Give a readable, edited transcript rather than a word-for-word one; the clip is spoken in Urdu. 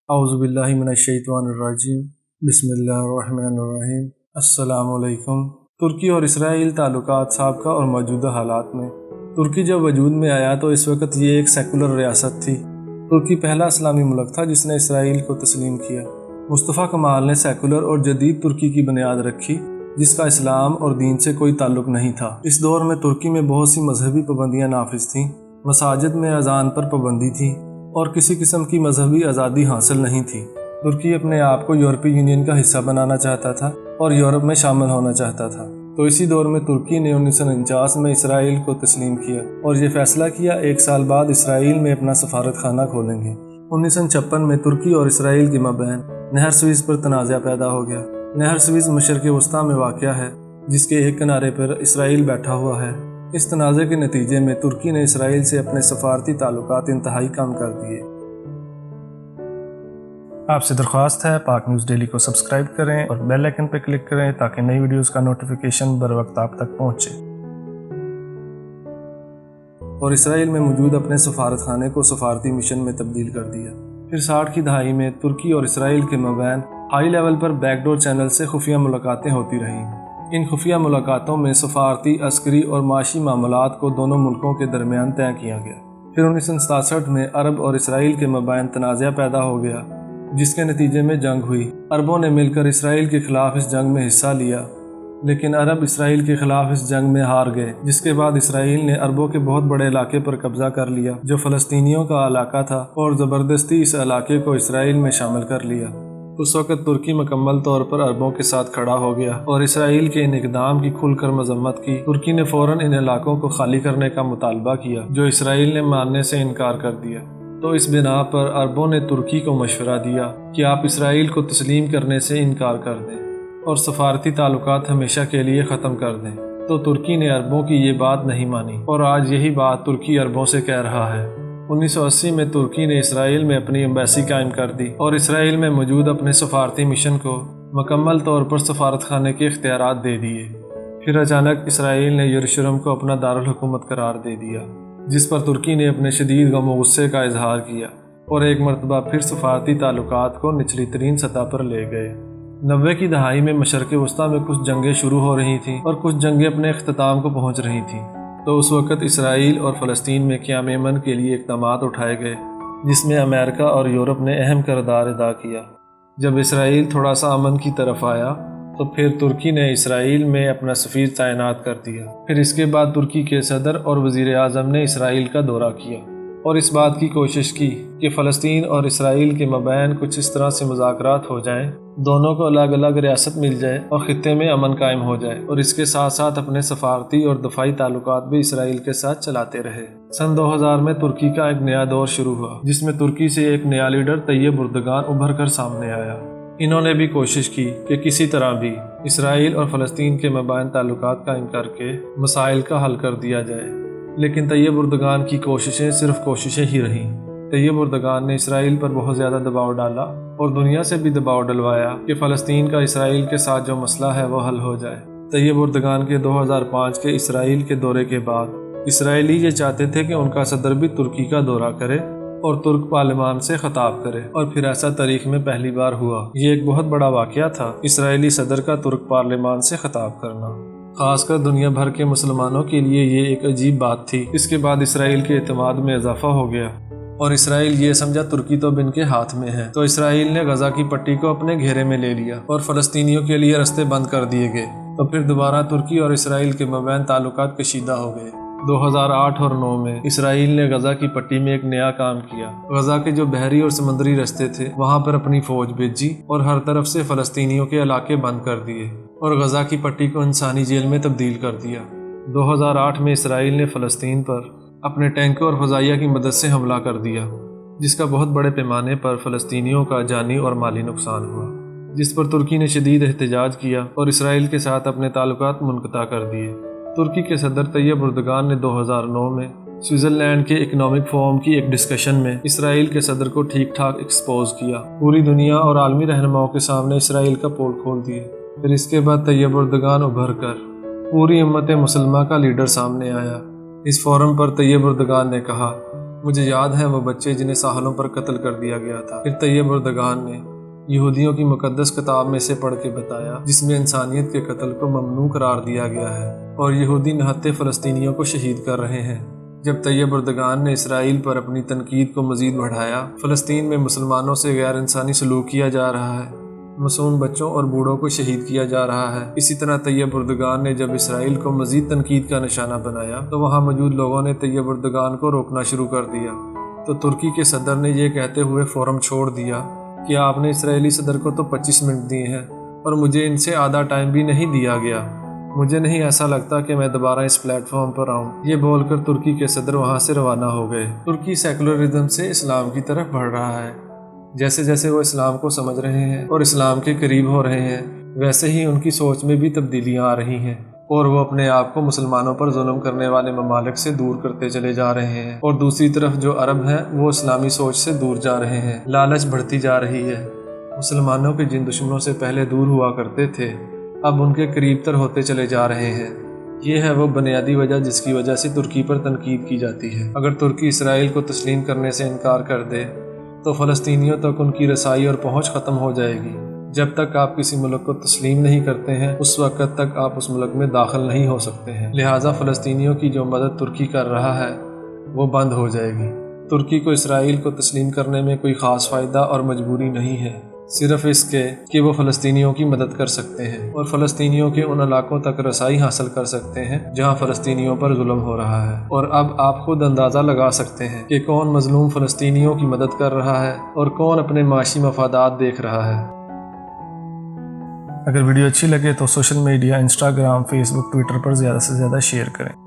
اعوذ باللہ من الشیطان الرجیم بسم اللہ الرحمن الرحیم۔ السلام علیکم۔ ترکی اور اسرائیل تعلقات سابقہ اور موجودہ حالات میں۔ ترکی جب وجود میں آیا تو اس وقت یہ ایک سیکولر ریاست تھی۔ ترکی پہلا اسلامی ملک تھا جس نے اسرائیل کو تسلیم کیا۔ مصطفیٰ کمال نے سیکولر اور جدید ترکی کی بنیاد رکھی جس کا اسلام اور دین سے کوئی تعلق نہیں تھا۔ اس دور میں ترکی میں بہت سی مذہبی پابندیاں نافذ تھیں۔ مساجد میں اذان پر پابندی تھی اور کسی قسم کی مذہبی آزادی حاصل نہیں تھی۔ ترکی اپنے آپ کو یورپی یونین کا حصہ بنانا چاہتا تھا اور یورپ میں شامل ہونا چاہتا تھا۔ تو اسی دور میں ترکی نے 1949 میں اسرائیل کو تسلیم کیا اور یہ فیصلہ کیا ایک سال بعد اسرائیل میں اپنا سفارت خانہ کھولیں گے۔ 1956 میں ترکی اور اسرائیل کے مابین نہر سوئز پر تنازع پیدا ہو گیا۔ نہر سوئز مشرق وسطیٰ میں واقع ہے جس کے ایک کنارے پر اسرائیل بیٹھا ہوا ہے۔ اس تنازع کے نتیجے میں ترکی نے اسرائیل سے اپنے سفارتی تعلقات انتہائی کم کر دیے۔ آپ سے درخواست ہے پاک نیوز ڈیلی کو سبسکرائب کریں اور بیل آئکن پر کلک کریں تاکہ نئی ویڈیوز کا نوٹیفیکیشن بر وقت آپ تک پہنچے۔ اور اسرائیل میں موجود اپنے سفارت خانے کو سفارتی مشن میں تبدیل کر دیا۔ پھر 60 کی دہائی میں ترکی اور اسرائیل کے مابین ہائی لیول پر بیک ڈور چینل سے خفیہ ملاقاتیں ہوتی رہیں۔ ان خفیہ ملاقاتوں میں سفارتی، عسکری اور معاشی معاملات کو دونوں ملکوں کے درمیان طے کیا گیا۔ پھر 1967 میں عرب اور اسرائیل کے مابین تنازع پیدا ہو گیا جس کے نتیجے میں جنگ ہوئی۔ عربوں نے مل کر اسرائیل کے خلاف اس جنگ میں حصہ لیا لیکن عرب اسرائیل کے خلاف اس جنگ میں ہار گئے، جس کے بعد اسرائیل نے عربوں کے بہت بڑے علاقے پر قبضہ کر لیا جو فلسطینیوں کا علاقہ تھا اور زبردستی اس علاقے کو اسرائیل میں شامل کر لیا۔ اس وقت ترکی مکمل طور پر عربوں کے ساتھ کھڑا ہو گیا اور اسرائیل کے ان اقدام کی کھل کر مذمت کی۔ ترکی نے فوراً ان علاقوں کو خالی کرنے کا مطالبہ کیا جو اسرائیل نے ماننے سے انکار کر دیا۔ تو اس بنا پر عربوں نے ترکی کو مشورہ دیا کہ آپ اسرائیل کو تسلیم کرنے سے انکار کر دیں اور سفارتی تعلقات ہمیشہ کے لیے ختم کر دیں۔ تو ترکی نے عربوں کی یہ بات نہیں مانی اور آج یہی بات ترکی عربوں سے کہہ رہا ہے۔ 1980 میں ترکی نے اسرائیل میں اپنی ایمبیسی قائم کر دی اور اسرائیل میں موجود اپنے سفارتی مشن کو مکمل طور پر سفارت خانے کے اختیارات دے دیے۔ پھر اچانک اسرائیل نے یروشلم کو اپنا دارالحکومت قرار دے دیا جس پر ترکی نے اپنے شدید غم و غصے کا اظہار کیا اور ایک مرتبہ پھر سفارتی تعلقات کو نچلی ترین سطح پر لے گئے۔ 90 کی دہائی میں مشرق وسطیٰ میں کچھ جنگیں شروع ہو رہی تھیں اور کچھ جنگیں اپنے اختتام کو پہنچ رہی تھیں۔ تو اس وقت اسرائیل اور فلسطین میں قیام امن کے لیے اقدامات اٹھائے گئے جس میں امریکہ اور یورپ نے اہم کردار ادا کیا۔ جب اسرائیل تھوڑا سا امن کی طرف آیا تو پھر ترکی نے اسرائیل میں اپنا سفیر تعینات کر دیا۔ پھر اس کے بعد ترکی کے صدر اور وزیر اعظم نے اسرائیل کا دورہ کیا اور اس بات کی کوشش کی کہ فلسطین اور اسرائیل کے مابین کچھ اس طرح سے مذاکرات ہو جائیں، دونوں کو الگ الگ ریاست مل جائے اور خطے میں امن قائم ہو جائے، اور اس کے ساتھ ساتھ اپنے سفارتی اور دفاعی تعلقات بھی اسرائیل کے ساتھ چلاتے رہے۔ سن 2000 میں ترکی کا ایک نیا دور شروع ہوا جس میں ترکی سے ایک نیا لیڈر طیب اردگان ابھر کر سامنے آیا۔ انہوں نے بھی کوشش کی کہ کسی طرح بھی اسرائیل اور فلسطین کے مابین تعلقات قائم کر کے مسائل کا حل کر دیا جائے، لیکن طیب اردگان کی کوششیں صرف کوششیں ہی رہیں۔ طیب اردگان نے اسرائیل پر بہت زیادہ دباؤ ڈالا اور دنیا سے بھی دباؤ ڈلوایا کہ فلسطین کا اسرائیل کے ساتھ جو مسئلہ ہے وہ حل ہو جائے۔ طیب اردگان کے 2005 کے اسرائیل کے دورے کے بعد اسرائیلی یہ چاہتے تھے کہ ان کا صدر بھی ترکی کا دورہ کرے اور ترک پارلیمان سے خطاب کرے، اور پھر ایسا تاریخ میں پہلی بار ہوا۔ یہ ایک بہت بڑا واقعہ تھا، اسرائیلی صدر کا ترک پارلیمان سے خطاب کرنا۔ خاص کر دنیا بھر کے مسلمانوں کے لیے یہ ایک عجیب بات تھی۔ اس کے بعد اسرائیل کے اعتماد میں اضافہ ہو گیا اور اسرائیل یہ سمجھا ترکی تو ان کے ہاتھ میں ہے، تو اسرائیل نے غزہ کی پٹی کو اپنے گھیرے میں لے لیا اور فلسطینیوں کے لیے راستے بند کر دیے گئے۔ تو پھر دوبارہ ترکی اور اسرائیل کے مابین تعلقات کشیدہ ہو گئے۔ 2008 اور 2009 میں اسرائیل نے غزہ کی پٹی میں ایک نیا کام کیا۔ غزہ کے جو بحری اور سمندری راستے تھے وہاں پر اپنی فوج بھیجی اور ہر طرف سے فلسطینیوں کے علاقے بند کر دیے اور غزہ کی پٹی کو انسانی جیل میں تبدیل کر دیا۔ 2008 میں اسرائیل نے فلسطین پر اپنے ٹینکوں اور فضائیہ کی مدد سے حملہ کر دیا جس کا بہت بڑے پیمانے پر فلسطینیوں کا جانی اور مالی نقصان ہوا، جس پر ترکی نے شدید احتجاج کیا اور اسرائیل کے ساتھ اپنے تعلقات منقطع کر دیے۔ ترکی کے صدر طیب اردگان نے 2009 میں سوئٹزرلینڈ کے اکنامک فورم کی ایک ڈسکشن میں اسرائیل کے صدر کو ٹھیک ٹھاک ایکسپوز کیا، پوری دنیا اور عالمی رہنماؤں کے سامنے اسرائیل کا پول کھول دیا۔ پھر اس کے بعد طیب اردگان ابھر کر پوری امت مسلمہ کا لیڈر سامنے آیا۔ اس فورم پر طیب اردگان نے کہا، مجھے یاد ہے وہ بچے جنہیں ساحلوں پر قتل کر دیا گیا تھا۔ پھر طیب اردگان نے یہودیوں کی مقدس کتاب میں سے پڑھ کے بتایا جس میں انسانیت کے قتل کو ممنوع قرار دیا گیا ہے اور یہودی نہتے فلسطینیوں کو شہید کر رہے ہیں۔ جب طیب اردگان نے اسرائیل پر اپنی تنقید کو مزید بڑھایا، فلسطین میں مسلمانوں سے غیر انسانی سلوک کیا جا رہا ہے، معصوم بچوں اور بوڑھوں کو شہید کیا جا رہا ہے، اسی طرح طیب اردگان نے جب اسرائیل کو مزید تنقید کا نشانہ بنایا تو وہاں موجود لوگوں نے طیب اردگان کو روکنا شروع کر دیا، تو ترکی کے صدر نے یہ کہتے ہوئے فورم چھوڑ دیا کہ آپ نے اسرائیلی صدر کو تو 25 منٹ دیے ہیں اور مجھے ان سے آدھا ٹائم بھی نہیں دیا گیا، مجھے نہیں ایسا لگتا کہ میں دوبارہ اس پلیٹ فارم پر آؤں۔ یہ بول کر ترکی کے صدر وہاں سے روانہ ہو گئے۔ ترکی سیکولرزم سے اسلام کی طرف بڑھ رہا ہے۔ جیسے جیسے وہ اسلام کو سمجھ رہے ہیں اور اسلام کے قریب ہو رہے ہیں، ویسے ہی ان کی سوچ میں بھی تبدیلیاں آ رہی ہیں اور وہ اپنے آپ کو مسلمانوں پر ظلم کرنے والے ممالک سے دور کرتے چلے جا رہے ہیں، اور دوسری طرف جو عرب ہیں وہ اسلامی سوچ سے دور جا رہے ہیں۔ لالچ بڑھتی جا رہی ہے۔ مسلمانوں کے جن دشمنوں سے پہلے دور ہوا کرتے تھے اب ان کے قریب تر ہوتے چلے جا رہے ہیں۔ یہ ہے وہ بنیادی وجہ جس کی وجہ سے ترکی پر تنقید کی جاتی ہے۔ اگر ترکی اسرائیل کو تسلیم کرنے سے انکار کر دے تو فلسطینیوں تک ان کی رسائی اور پہنچ ختم ہو جائے گی۔ جب تک آپ کسی ملک کو تسلیم نہیں کرتے ہیں اس وقت تک آپ اس ملک میں داخل نہیں ہو سکتے ہیں، لہٰذا فلسطینیوں کی جو مدد ترکی کر رہا ہے وہ بند ہو جائے گی۔ ترکی کو اسرائیل کو تسلیم کرنے میں کوئی خاص فائدہ اور مجبوری نہیں ہے، صرف اس کے کہ وہ فلسطینیوں کی مدد کر سکتے ہیں اور فلسطینیوں کے ان علاقوں تک رسائی حاصل کر سکتے ہیں جہاں فلسطینیوں پر ظلم ہو رہا ہے۔ اور اب آپ خود اندازہ لگا سکتے ہیں کہ کون مظلوم فلسطینیوں کی مدد کر رہا ہے اور کون اپنے معاشی مفادات دیکھ رہا ہے۔ اگر ویڈیو اچھی لگے تو سوشل میڈیا، انسٹاگرام، فیس بک، ٹویٹر پر زیادہ سے زیادہ شیئر کریں۔